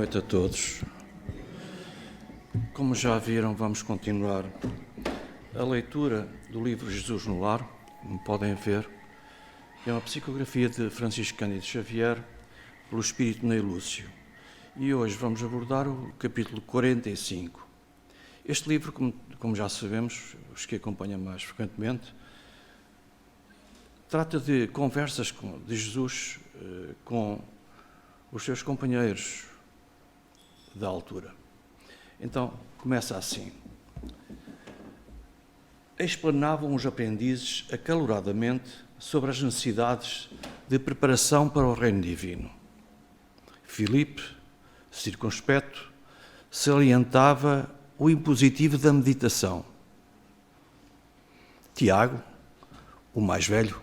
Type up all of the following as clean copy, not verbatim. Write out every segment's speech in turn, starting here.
noite a todos. Como já viram, vamos continuar a leitura do livro Jesus no Lar, como podem ver. É uma psicografia de Francisco Cândido Xavier, pelo Espírito Ney Lúcio. E hoje vamos abordar o capítulo 45. Este livro, como já sabemos, os que acompanham mais frequentemente, trata de conversas de Jesus com os seus companheiros da altura. Então, começa assim. Explanavam os aprendizes acaloradamente sobre as necessidades de preparação para o reino divino. Filipe, circunspecto, salientava o impositivo da meditação. Tiago, o mais velho,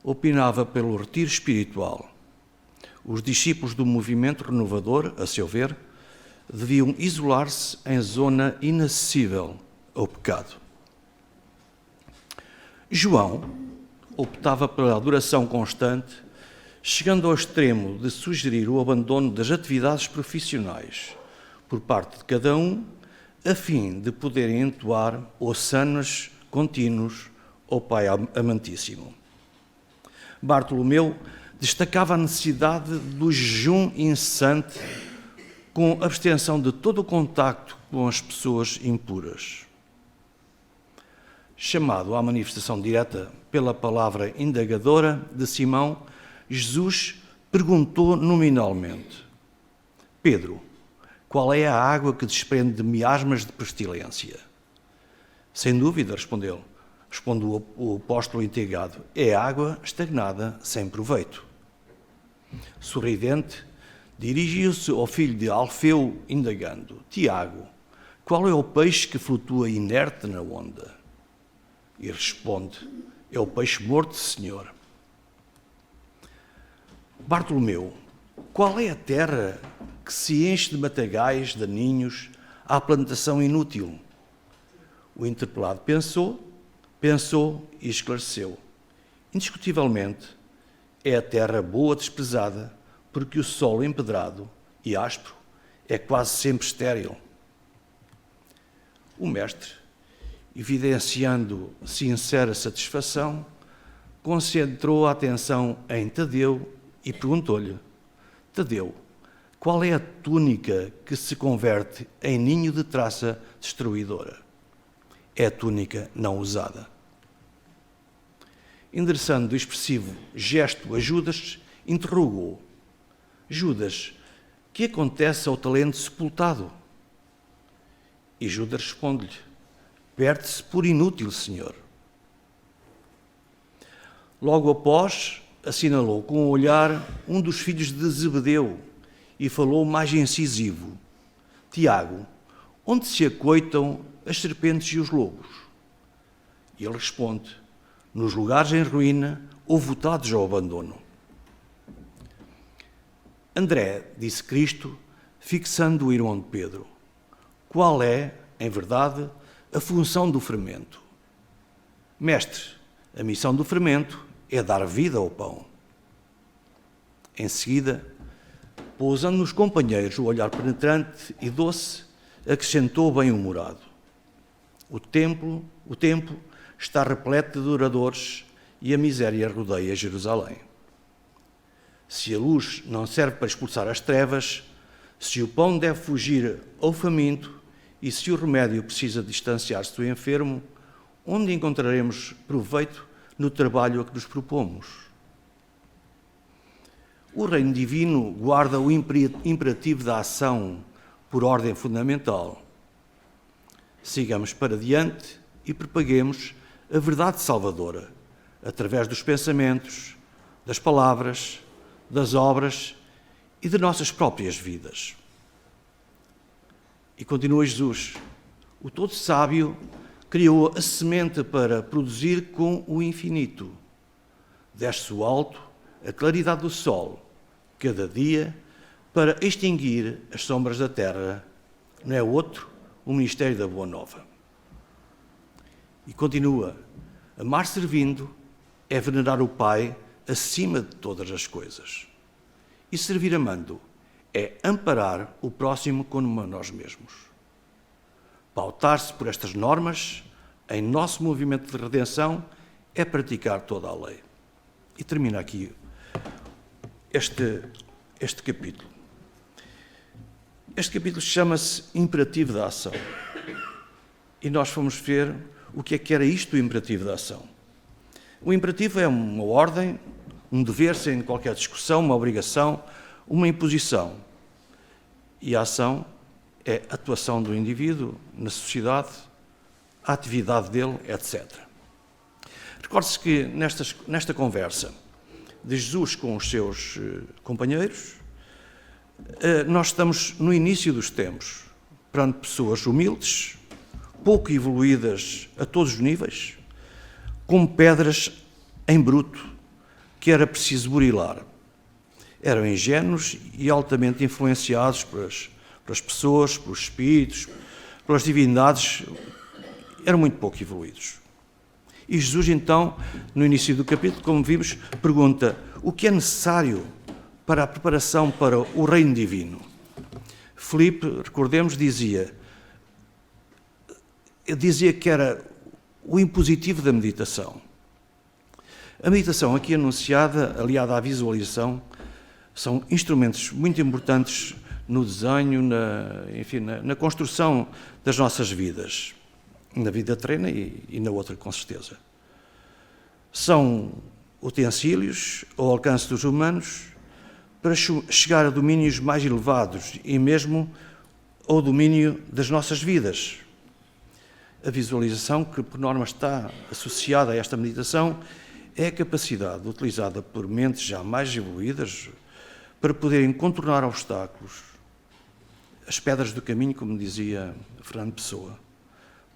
opinava pelo retiro espiritual. Os discípulos do movimento renovador, a seu ver, deviam isolar-se em zona inacessível ao pecado. João optava pela adoração constante, chegando ao extremo de sugerir o abandono das atividades profissionais por parte de cada um, a fim de poderem entoar hossanas contínuos ao Pai Amantíssimo. Bartolomeu destacava a necessidade do jejum incessante com abstenção de todo o contacto com as pessoas impuras. Chamado à manifestação direta pela palavra indagadora de Simão, Jesus perguntou nominalmente: Pedro, qual é a água que desprende de miasmas de pestilência? Sem dúvida, respondeu o apóstolo intrigado, é água estagnada sem proveito. Sorridente, dirigiu-se ao filho de Alfeu, indagando: Tiago, qual é o peixe que flutua inerte na onda? E responde: é o peixe morto, Senhor. Bartolomeu, qual é a terra que se enche de matagais daninhos à plantação inútil? O interpelado pensou e esclareceu. Indiscutivelmente, é a terra boa desprezada, porque o solo empedrado e áspero é quase sempre estéril. O mestre, evidenciando sincera satisfação, concentrou a atenção em Tadeu e perguntou-lhe: Tadeu, qual é a túnica que se converte em ninho de traça destruidora? É a túnica não usada. Endereçando o expressivo gesto a Judas, interrogou: Judas, que acontece ao talento sepultado? E Judas responde-lhe: perde-se por inútil, Senhor. Logo após, assinalou com o olhar um dos filhos de Zebedeu e falou mais incisivo: Tiago, onde se acoitam as serpentes e os lobos? E ele responde: nos lugares em ruína ou votados ao abandono. André, disse Cristo, fixando o irmão de Pedro: qual é, em verdade, a função do fermento? Mestre, a missão do fermento é dar vida ao pão. Em seguida, pousando nos companheiros o olhar penetrante e doce, acrescentou bem-humorado: o tempo está repleto de adoradores e a miséria rodeia Jerusalém. Se a luz não serve para expulsar as trevas, se o pão deve fugir ao faminto e se o remédio precisa distanciar-se do enfermo, onde encontraremos proveito no trabalho a que nos propomos? O reino divino guarda o imperativo da ação por ordem fundamental. Sigamos para diante e propaguemos a verdade salvadora, através dos pensamentos, das palavras, das obras e de nossas próprias vidas. E continua Jesus: o todo sábio criou a semente para produzir com o infinito. Desce o alto a claridade do sol, cada dia, para extinguir as sombras da terra. Não é outro o ministério da Boa Nova. E continua: amar servindo é venerar o Pai acima de todas as coisas. E servir amando é amparar o próximo como a nós mesmos. Pautar-se por estas normas em nosso movimento de redenção é praticar toda a lei. E termina aqui este capítulo. Este capítulo chama-se Imperativo da Ação. E nós fomos ver o que era isto, o imperativo da ação. O imperativo é uma ordem, um dever sem qualquer discussão, uma obrigação, uma imposição. E a ação é a atuação do indivíduo na sociedade, a atividade dele, etc. Recorde-se que nesta conversa de Jesus com os seus companheiros, nós estamos no início dos tempos, perante pessoas humildes, pouco evoluídas a todos os níveis, como pedras em bruto que era preciso burilar. Eram ingênuos e altamente influenciados pelas pessoas, pelos espíritos, pelas divindades, eram muito pouco evoluídos. E Jesus, então, no início do capítulo, como vimos, pergunta o que é necessário para a preparação para o reino divino. Filipe, recordemos, dizia que era o impositivo da meditação. A meditação aqui anunciada, aliada à visualização, são instrumentos muito importantes no desenho, na construção das nossas vidas, na vida terrena e na outra, com certeza. São utensílios ao alcance dos humanos para chegar a domínios mais elevados e mesmo ao domínio das nossas vidas. A visualização, que por norma está associada a esta meditação, é a capacidade utilizada por mentes já mais evoluídas para poderem contornar obstáculos, as pedras do caminho, como dizia Fernando Pessoa,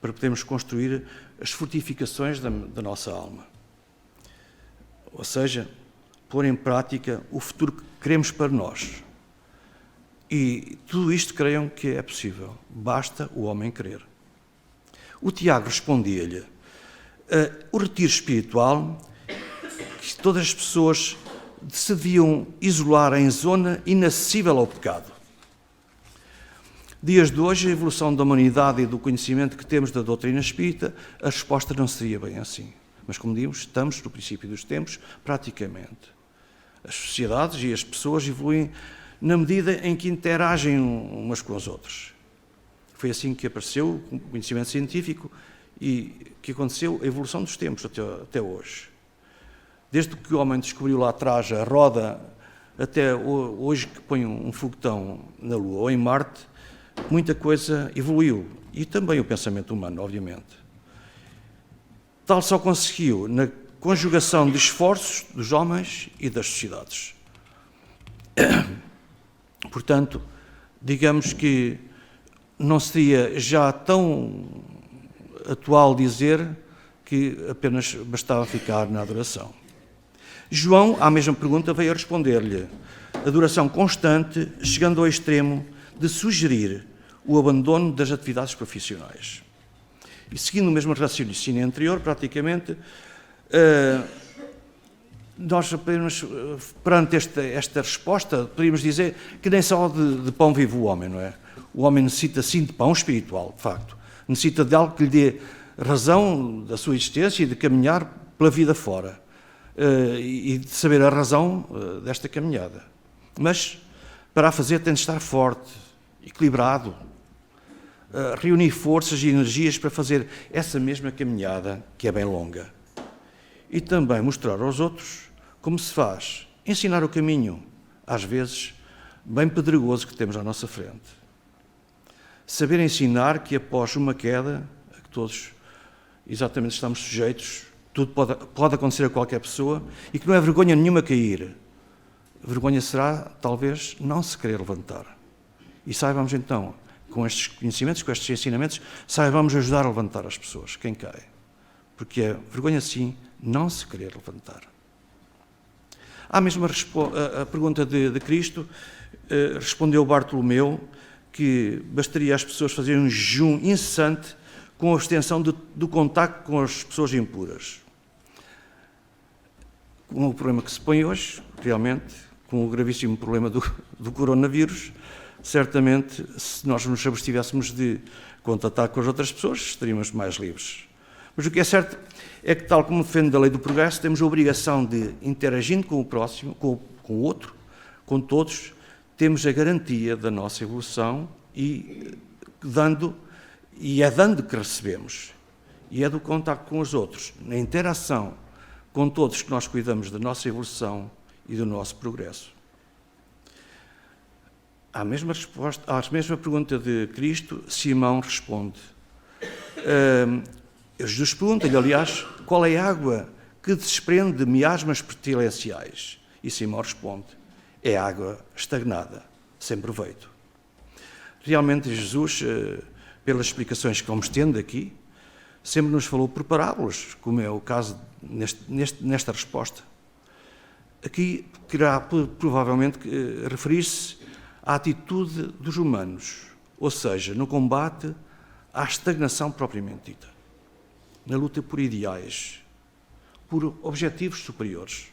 para podermos construir as fortificações da nossa alma. Ou seja, pôr em prática o futuro que queremos para nós. E tudo isto, creiam que é possível. Basta o homem querer. O Tiago respondia-lhe, o retiro espiritual, que todas as pessoas se deviam isolar em zona inacessível ao pecado. Dias de hoje, a evolução da humanidade e do conhecimento que temos da doutrina espírita, a resposta não seria bem assim. Mas, como dimos, estamos no princípio dos tempos, praticamente. As sociedades e as pessoas evoluem na medida em que interagem umas com as outras. Foi assim que apareceu o conhecimento científico e que aconteceu a evolução dos tempos até hoje. Desde que o homem descobriu lá atrás a roda, até hoje que põe um foguetão na Lua ou em Marte, muita coisa evoluiu. E também o pensamento humano, obviamente. Tal só conseguiu na conjugação de esforços dos homens e das sociedades. Portanto, digamos que não seria já tão atual dizer que apenas bastava ficar na adoração. João, à mesma pergunta, veio a responder-lhe: adoração constante, chegando ao extremo de sugerir o abandono das atividades profissionais. E seguindo o mesmo raciocínio anterior, praticamente, nós apenas, perante esta resposta, poderíamos dizer que nem só de pão vive o homem, não é? O homem necessita, sim, de pão espiritual, de facto. Necessita de algo que lhe dê razão da sua existência e de caminhar pela vida fora. E de saber a razão desta caminhada. Mas, para a fazer, tem de estar forte, equilibrado, reunir forças e energias para fazer essa mesma caminhada, que é bem longa. E também mostrar aos outros como se faz, ensinar o caminho, às vezes, bem pedregoso que temos à nossa frente. Saber ensinar que após uma queda, a que todos exatamente estamos sujeitos, tudo pode acontecer a qualquer pessoa, e que não é vergonha nenhuma cair. A vergonha será, talvez, não se querer levantar. E saibamos então, com estes conhecimentos, com estes ensinamentos, saibamos ajudar a levantar as pessoas, quem cai. Porque é vergonha, sim, não se querer levantar. À mesma a pergunta de Cristo, respondeu Bartolomeu que bastaria às pessoas fazerem um jejum incessante com a abstenção do contacto com as pessoas impuras. Com o problema que se põe hoje, realmente, com o gravíssimo problema do coronavírus, certamente, se nós nos abstivéssemos de contatar com as outras pessoas, estaríamos mais livres. Mas o que é certo é que, tal como defende a lei do progresso, temos a obrigação de, interagindo com o próximo, com o outro, com todos, temos a garantia da nossa evolução e é dando que recebemos. E é do contacto com os outros, na interação com todos, que nós cuidamos da nossa evolução e do nosso progresso. À mesma pergunta de Cristo, Simão responde. Jesus pergunta-lhe, aliás, qual é a água que desprende de miasmas pestilenciais? E Simão responde, é água estagnada, sem proveito. Realmente Jesus, pelas explicações que vamos tendo aqui, sempre nos falou por parábolas, como é o caso nesta resposta. Aqui querá provavelmente referir-se à atitude dos humanos, ou seja, no combate à estagnação propriamente dita, na luta por ideais, por objetivos superiores,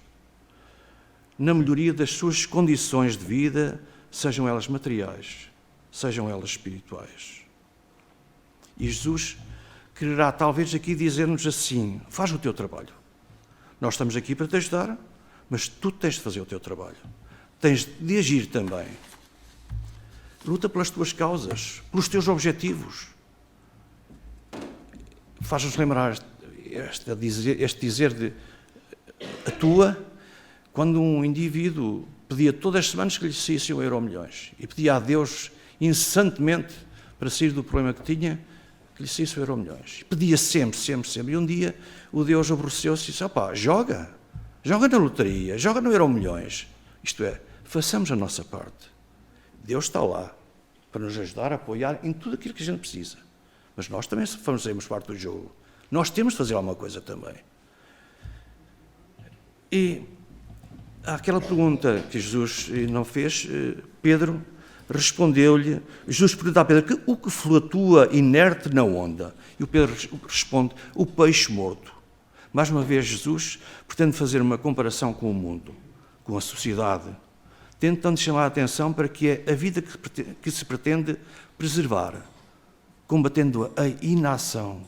na melhoria das suas condições de vida, sejam elas materiais, sejam elas espirituais. E Jesus quererá talvez aqui dizer-nos assim, faz o teu trabalho. Nós estamos aqui para te ajudar, mas tu tens de fazer o teu trabalho. Tens de agir também. Luta pelas tuas causas, pelos teus objetivos. Faz-nos lembrar este dizer de atua, quando um indivíduo pedia todas as semanas que lhe saísse um Euromilhões e pedia a Deus incessantemente para sair do problema que tinha, que lhe saísse um Euromilhões. Pedia sempre. E um dia o Deus aborreceu-se e disse, joga na lotaria, joga no Euromilhões. Isto é, façamos a nossa parte. Deus está lá para nos ajudar a apoiar em tudo aquilo que a gente precisa. Mas nós também fazemos parte do jogo. Nós temos de fazer alguma coisa também. E àquela pergunta que Jesus não fez, Pedro respondeu-lhe, Jesus pergunta a Pedro, o que flutua inerte na onda? E o Pedro responde, o peixe morto. Mais uma vez, Jesus pretende fazer uma comparação com o mundo, com a sociedade, tentando chamar a atenção para que é a vida que se pretende preservar, combatendo a inação,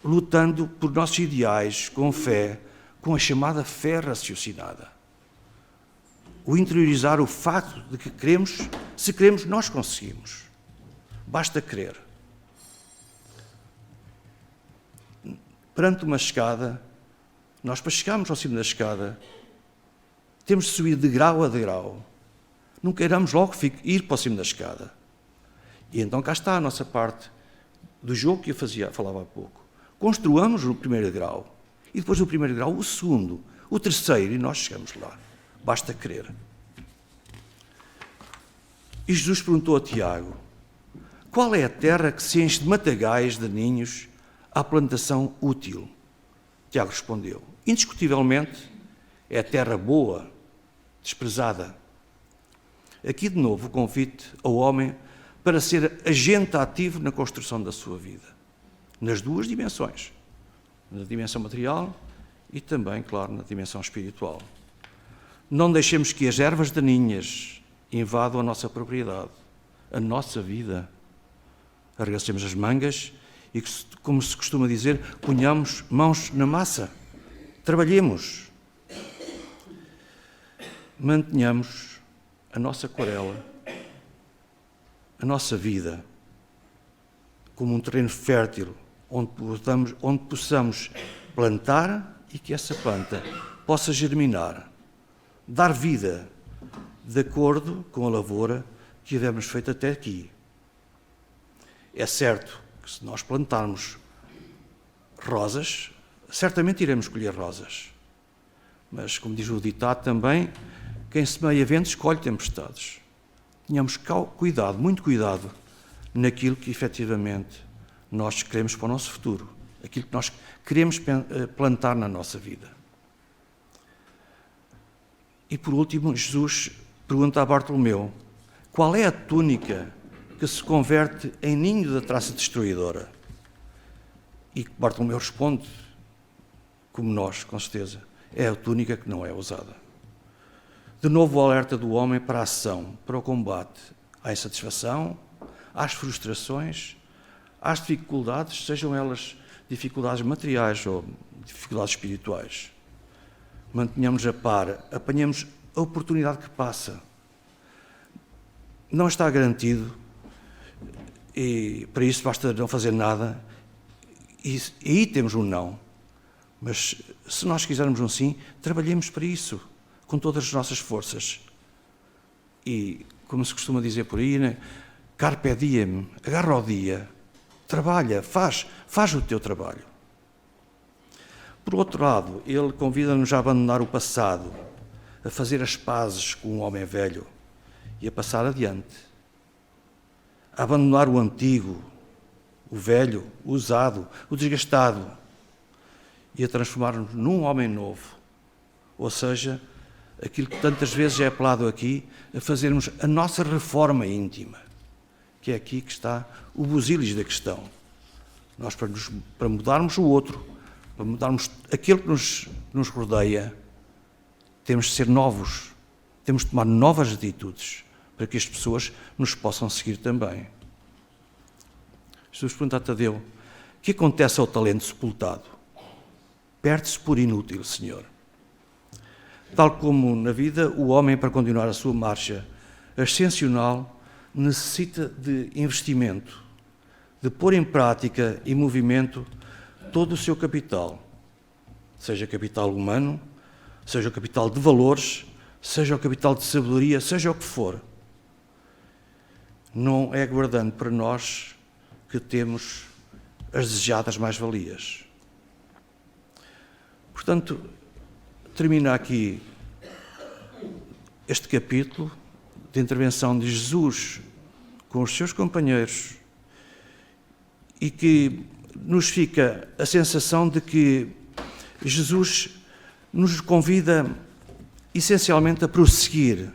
lutando por nossos ideais com fé, com a chamada fé raciocinada. O interiorizar o facto de que queremos, se queremos, nós conseguimos. Basta querer. Perante uma escada, nós para chegarmos ao cimo da escada, temos de subir de grau a degrau. Não queiramos logo ir para o cimo da escada. E então cá está a nossa parte do jogo que eu falava há pouco. Construamos o primeiro grau, e depois do primeiro grau, o segundo, o terceiro, e nós chegamos lá. Basta querer. E Jesus perguntou a Tiago, qual é a terra que se enche de matagais, de ninhos, à plantação útil? Tiago respondeu, indiscutivelmente, é a terra boa, desprezada. Aqui de novo o convite ao homem para ser agente ativo na construção da sua vida, nas duas dimensões, na dimensão material e também, claro, na dimensão espiritual. Não deixemos que as ervas daninhas invadam a nossa propriedade, a nossa vida. Arregacemos as mangas e, como se costuma dizer, ponhamos mãos na massa. Trabalhemos. Mantenhamos a nossa aquarela, a nossa vida, como um terreno fértil, onde possamos plantar e que essa planta possa germinar, dar vida de acordo com a lavoura que tivemos feito até aqui. É certo que se nós plantarmos rosas, certamente iremos colher rosas. Mas, como diz o ditado também, quem semeia ventos colhe tempestades. Tenhamos cuidado, muito cuidado, naquilo que efetivamente nós queremos para o nosso futuro, aquilo que nós queremos plantar na nossa vida. E por último, Jesus pergunta a Bartolomeu, qual é a túnica que se converte em ninho da traça destruidora? E Bartolomeu responde, como nós, com certeza, é a túnica que não é usada. De novo o alerta do homem para a ação, para o combate à insatisfação, às frustrações, às dificuldades, sejam elas dificuldades materiais ou dificuldades espirituais. Mantenhamos a par, apanhemos a oportunidade que passa. Não está garantido e para isso basta não fazer nada e aí temos um não. Mas se nós quisermos um sim, trabalhemos para isso, com todas as nossas forças. E, como se costuma dizer por aí, né? Carpe diem, agarra ao dia, trabalha, faz o teu trabalho. Por outro lado, ele convida-nos a abandonar o passado, a fazer as pazes com o homem velho e a passar adiante. A abandonar o antigo, o velho, o usado, o desgastado e a transformar-nos num homem novo. Ou seja, aquilo que tantas vezes é apelado aqui, a fazermos a nossa reforma íntima, que é aqui que está o busilis da questão. Nós, para mudarmos o outro, para mudarmos aquilo que nos rodeia, temos de ser novos, temos de tomar novas atitudes para que as pessoas nos possam seguir também. Jesus pergunta a Tadeu: o que acontece ao talento sepultado? Perde-se por inútil, Senhor. Tal como na vida, o homem, para continuar a sua marcha ascensional, necessita de investimento, de pôr em prática e movimento todo o seu capital, seja capital humano, seja o capital de valores, seja o capital de sabedoria, seja o que for. Não é guardando para nós que temos as desejadas mais-valias. Portanto, termina aqui este capítulo de intervenção de Jesus com os seus companheiros e que nos fica a sensação de que Jesus nos convida essencialmente a prosseguir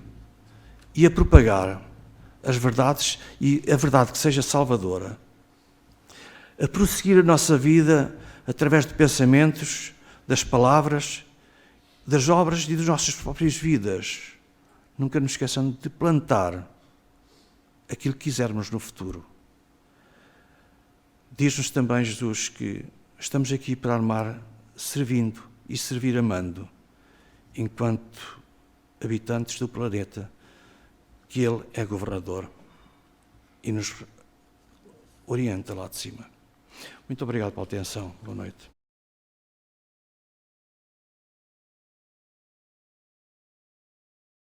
e a propagar as verdades e a verdade que seja salvadora. A prosseguir a nossa vida através de pensamentos, das palavras, das obras e das nossas próprias vidas. Nunca nos esqueçamos de plantar aquilo que quisermos no futuro. Diz-nos também, Jesus, que estamos aqui para amar servindo e servir amando, enquanto habitantes do planeta, que Ele é governador e nos orienta lá de cima. Muito obrigado pela atenção. Boa noite.